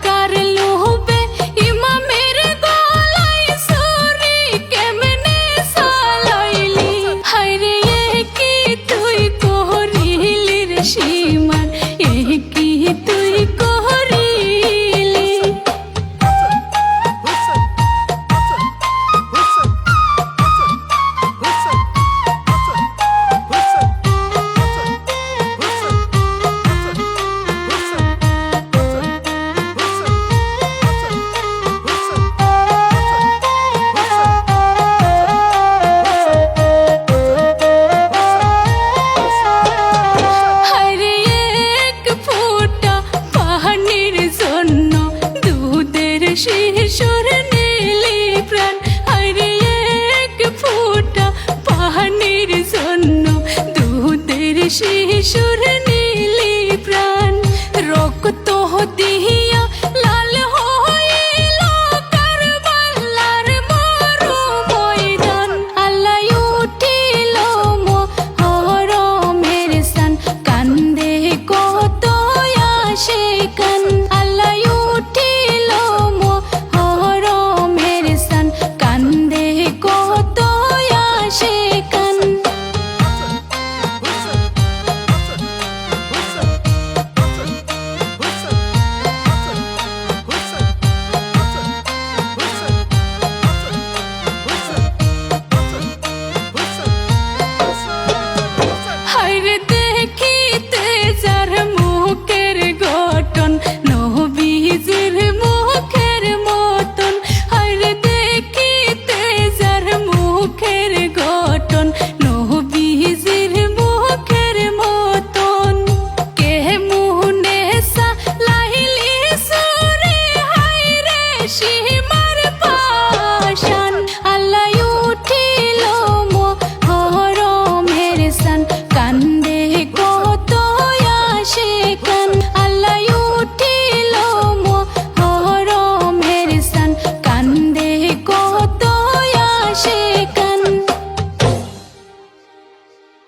টাকার লোভে ইমামের গলায় ছুরি কেমনে চালাইলি। হায়রে এ কি তুই করিলি রে সীমান, এ কি তুই করিলি। হায়রে এক ফোঁটা পানির জন্য দুধের শিশুর নিলি প্রাণ। হায়রে এক ফোঁটা পানির জন্য দুধের শিশুর নিলি প্রাণ। রক্ত দিয়া লাল হইল কারবালার মরু ময়দান। আল্লাহ উঠিল মুহরমের সান, কান্দে কত আশিকান। আল্লাহ উঠিল মুহরমের সান, কান্দে কত আশিকান। হায়রে দেখিতে যার মুখের গঠন নবীজির মুখের মতন। হায়রে দেখিতে যার মুখের গঠন নবীজির মুখের মতন। কে মুনে সালাইলি সুরে হায়রে সীমার